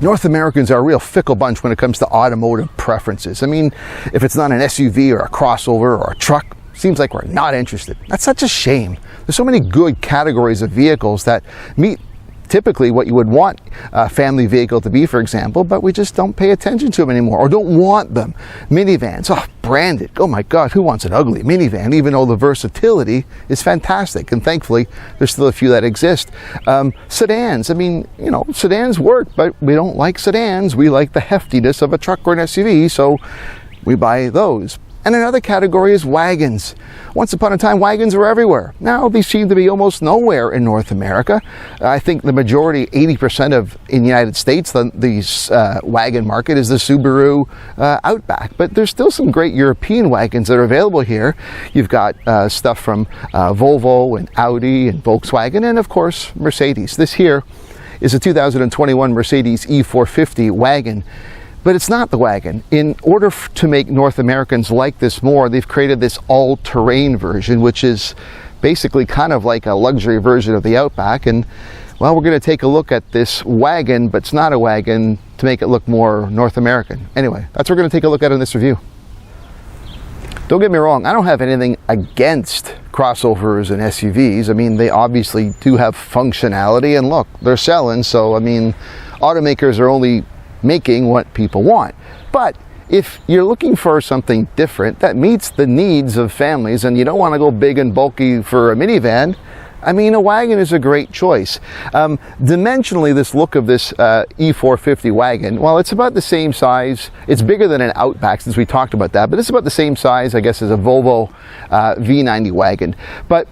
North Americans are a real fickle bunch when it comes to automotive preferences. I mean, if it's not an SUV or a crossover or a truck, seems like we're not interested. That's such a shame. There's so many good categories of vehicles that meet typically what you would want a family vehicle to be, for example, but we just don't pay attention to them anymore or don't want them. Minivans, oh, branded. Oh my God, who wants an ugly minivan, even though the versatility is fantastic, and thankfully there's still a few that exist. Sedans, I mean, you know, sedans work, but we don't like sedans. We like the heftiness of a truck or an SUV, so we buy those. And another category is wagons. Once upon a time, wagons were everywhere. Now they seem to be almost nowhere in North America. I think the majority, 80% of in the United States, the wagon market is the Subaru Outback. But there's still some great European wagons that are available here. You've got stuff from Volvo and Audi and Volkswagen, and of course Mercedes. This here is a 2021 Mercedes E450 Wagon. But it's not the wagon. In order to make North Americans like this more, they've created this all-terrain version, which is basically kind of like a luxury version of the Outback. And, well, we're going to take a look at this wagon, but it's not a wagon, to make it look more North American. Anyway, that's what we're going to take a look at in this review. Don't get me wrong, I don't have anything against crossovers and SUVs. I mean, they obviously do have functionality, and look, they're selling, so, I mean, automakers are only making what people want. But if you're looking for something different that meets the needs of families and you don't want to go big and bulky for a minivan, I mean, a wagon is a great choice. Dimensionally, this look of this E450 wagon, well, it's about the same size. It's bigger than an Outback, since we talked about that, but it's about the same size, I guess, as a Volvo V90 wagon. But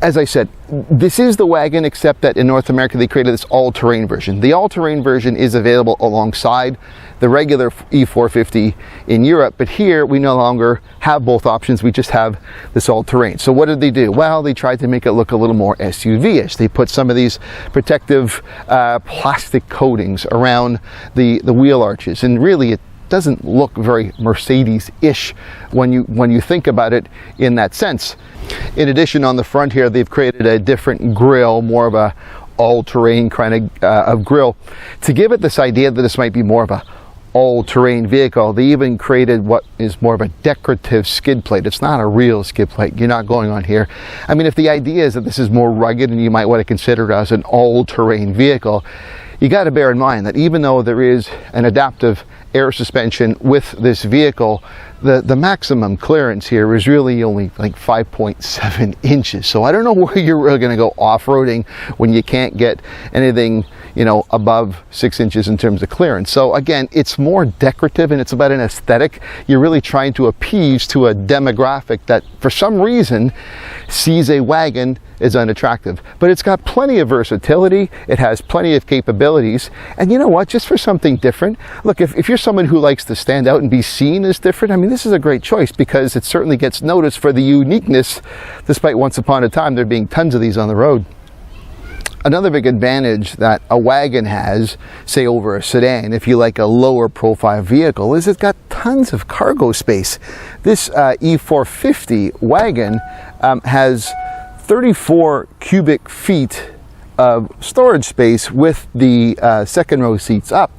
as I said, this is the wagon, except that in North America they created this all-terrain version. The all-terrain version is available alongside the regular E450 in Europe, but here we no longer have both options. We just have this all-terrain. So what did they do? Well, they tried to make it look a little more SUV-ish. They put some of these protective plastic coatings around the wheel arches, and really it doesn't look very Mercedes-ish when you think about it in that sense. In addition, on the front here, they've created a different grille, more of a all-terrain kind of grille, to give it this idea that this might be more of a all-terrain vehicle. They even created what is more of a decorative skid plate. It's not a real skid plate. You're not going on here. I mean, if the idea is that this is more rugged and you might want to consider it as an all-terrain vehicle, you got to bear in mind that even though there is an adaptive air suspension with this vehicle, the maximum clearance here is really only like 5.7 inches. So I don't know where you're really going to go off-roading when you can't get anything, you know, above 6 inches in terms of clearance. So again, it's more decorative and it's about an aesthetic. You're really trying to appease to a demographic that for some reason sees a wagon as unattractive. But it's got plenty of versatility, it has plenty of capabilities, and you know what, just for something different, look, if you're someone who likes to stand out and be seen as different, I mean, this is a great choice because it certainly gets noticed for the uniqueness, despite once upon a time there being tons of these on the road. Another big advantage that a wagon has, say over a sedan, if you like a lower profile vehicle, is it's got tons of cargo space. This E450 wagon has 34 cubic feet of storage space with the second row seats up.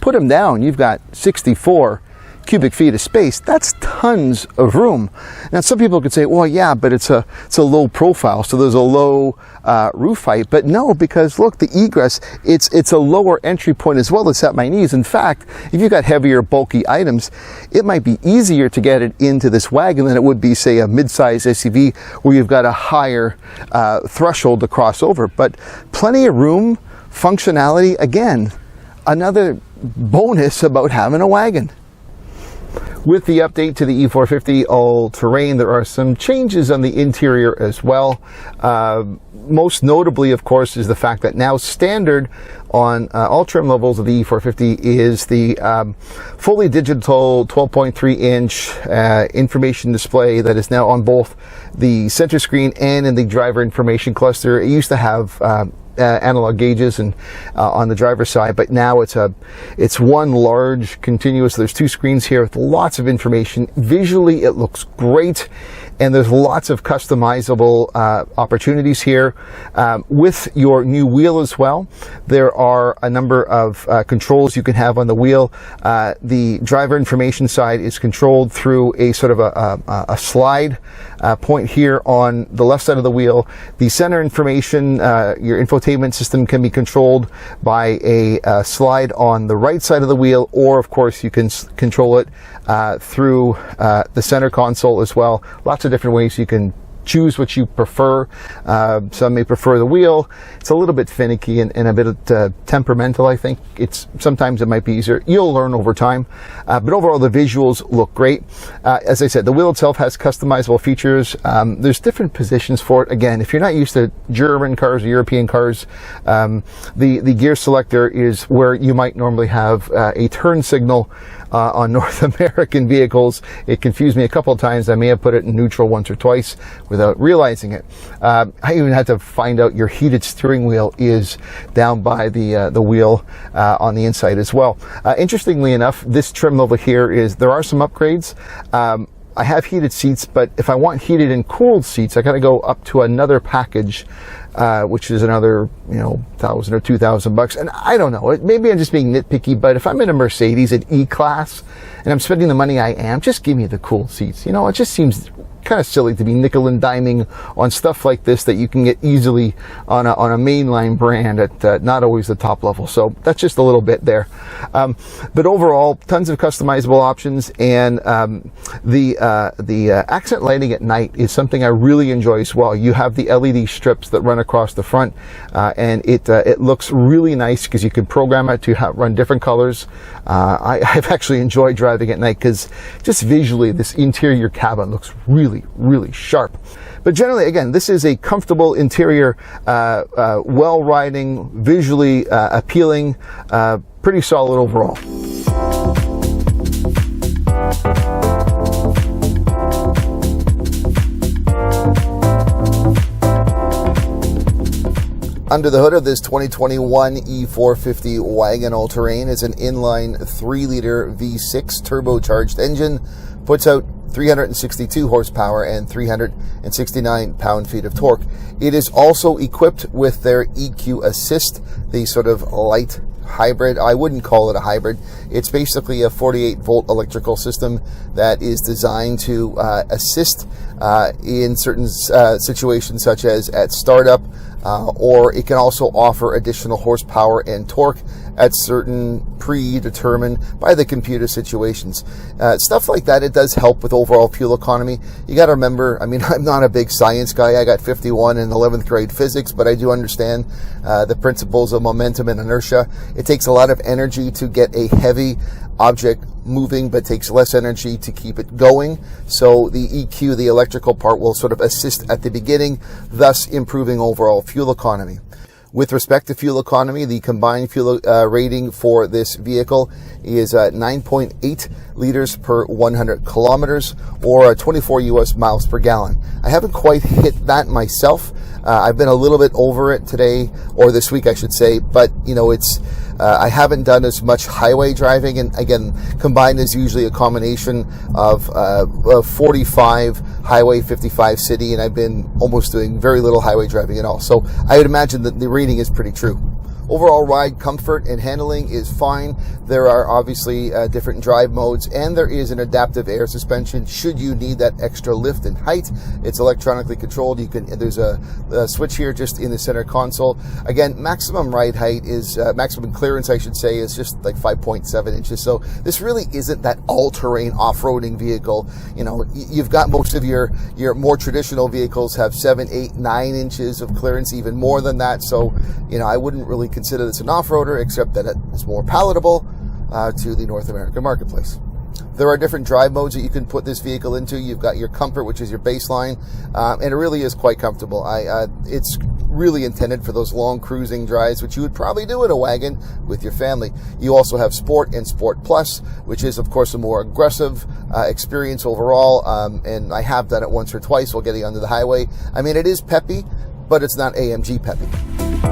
Put them down, you've got 64 cubic feet of space. That's tons of room. Now some people could say, well, yeah, but it's a low profile, so there's a low roof height. But no, because look, the egress, it's a lower entry point as well. It's at my knees. In fact, if you've got heavier, bulky items, it might be easier to get it into this wagon than it would be, say, a mid-size SUV where you've got a higher threshold to cross over. But plenty of room, functionality. Again, another bonus about having a wagon. With the update to the E450 all-terrain, there are some changes on the interior as well. Most notably, of course, is the fact that now standard on all trim levels of the E450 is the fully digital 12.3-inch information display that is now on both the center screen and in the driver information cluster. It used to have analog gauges and on the driver's side, but now it's one large continuous. There's two screens here with lots of information. Visually, it looks great, and there's lots of customizable opportunities here. With your new wheel as well, there are a number of controls you can have on the wheel. The driver information side is controlled through a sort of a slide point here on the left side of the wheel. The center information, your infotainment system, can be controlled by a slide on the right side of the wheel, or of course you can control it through the center console as well. Lots of different ways you can choose what you prefer. Some may prefer the wheel. It's a little bit finicky and a bit temperamental, I think. Sometimes it might be easier. You'll learn over time. But overall, the visuals look great. As I said, the wheel itself has customizable features. There's different positions for it. Again, if you're not used to German cars or European cars, the gear selector is where you might normally have a turn signal on North American vehicles. It confused me a couple of times. I may have put it in neutral once or twice without realizing it. I even had to find out your heated steering wheel is down by the wheel on the inside as well. Interestingly enough, this trim over here there are some upgrades. I have heated seats, but if I want heated and cooled seats, I got to go up to another package, which is another, $1,000 or $2,000. And I don't know, maybe I'm just being nitpicky, but if I'm in a Mercedes, an E-Class, and I'm spending the money I am, just give me the cooled seats. It just seems kind of silly to be nickel and diming on stuff like this that you can get easily on a mainline brand at not always the top level. So that's just a little bit there. But overall, tons of customizable options, and the accent lighting at night is something I really enjoy as well. You have the LED strips that run across the front, and it looks really nice because you can program it to run different colors. I've actually enjoyed driving at night because just visually this interior cabin looks really sharp. But generally, again, this is a comfortable interior, well riding, visually appealing, pretty solid overall. Under the hood of this 2021 E450 Wagon all-terrain is an inline 3-liter V6 turbocharged engine, puts out 362 horsepower and 369 pound-feet of torque. It is also equipped with their EQ Assist, the sort of light hybrid. I wouldn't call it a hybrid. It's basically a 48-volt electrical system that is designed to assist in certain situations, such as at startup, or it can also offer additional horsepower and torque at certain predetermined by the computer situations. Stuff like that, it does help with overall fuel economy. You got to remember, I'm not a big science guy. I got 51 in 11th grade physics, but I do understand the principles of momentum and inertia. It takes a lot of energy to get a heavy object moving, but takes less energy to keep it going. So the EQ, the electrical part, will sort of assist at the beginning, thus improving overall fuel economy. With respect to fuel economy, the combined fuel rating for this vehicle is 9.8 liters per 100 kilometers, or 24 US miles per gallon. I haven't quite hit that myself. I've been a little bit over it today, or this week I should say, but it's I haven't done as much highway driving, and again, combined is usually a combination of 45 highway, 55 city, and I've been almost doing very little highway driving at all. So I would imagine that the rating is pretty true. Overall ride comfort and handling is fine. There are obviously different drive modes, and there is an adaptive air suspension should you need that extra lift and height. It's electronically controlled. There's a switch here just in the center console. Again, maximum ride height is maximum clearance, I should say, is just like 5.7 inches. So this really isn't that all-terrain off-roading vehicle. You've got most of your more traditional vehicles have 7, 8, 9 inches of clearance, even more than that. So I wouldn't really consider this an off-roader, except that it is more palatable to the North American marketplace. There are different drive modes that you can put this vehicle into. You've got your comfort, which is your baseline, and it really is quite comfortable. It's really intended for those long cruising drives, which you would probably do in a wagon with your family. You also have Sport and Sport Plus, which is, of course, a more aggressive experience overall, and I have done it once or twice while getting onto the highway. It is peppy, but it's not AMG peppy.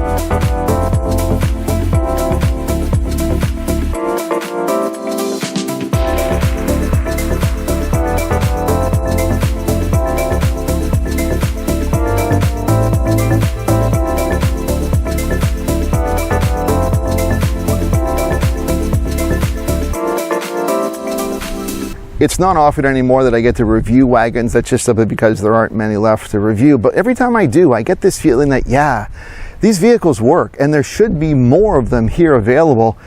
It's not often anymore that I get to review wagons. That's just simply because there aren't many left to review. But every time I do, I get this feeling that, yeah, these vehicles work and there should be more of them here available.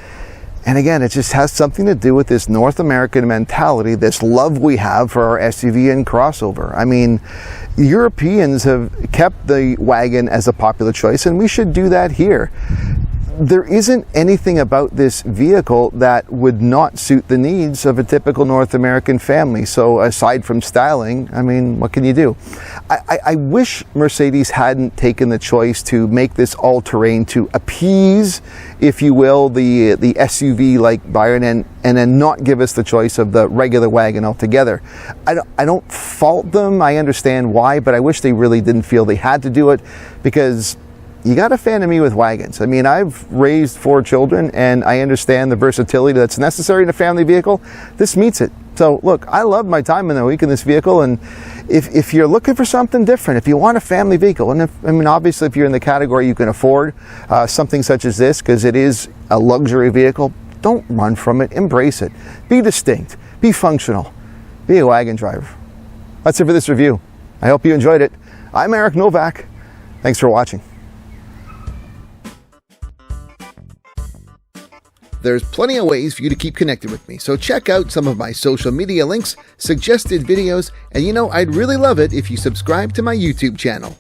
And again, it just has something to do with this North American mentality, this love we have for our SUV and crossover. I mean, Europeans have kept the wagon as a popular choice, and we should do that here. There isn't anything about this vehicle that would not suit the needs of a typical North American family. So aside from styling, I mean, what can you do? I wish Mercedes hadn't taken the choice to make this all-terrain to appease, if you will, the SUV-like buyer, and then not give us the choice of the regular wagon altogether. I don't fault them. I understand why, but I wish they really didn't feel they had to do it, because you got a fan of me with wagons. I mean, I've raised 4 children and I understand the versatility that's necessary in a family vehicle. This meets it. So look, I love my time in the week in this vehicle, and if you're looking for something different, if you want a family vehicle, and obviously if you're in the category you can afford something such as this, because it is a luxury vehicle, don't run from it, embrace it. Be distinct, be functional, be a wagon driver. That's it for this review. I hope you enjoyed it. I'm Eric Novak. Thanks for watching. There's plenty of ways for you to keep connected with me, so check out some of my social media links, suggested videos, and I'd really love it if you subscribe to my YouTube channel.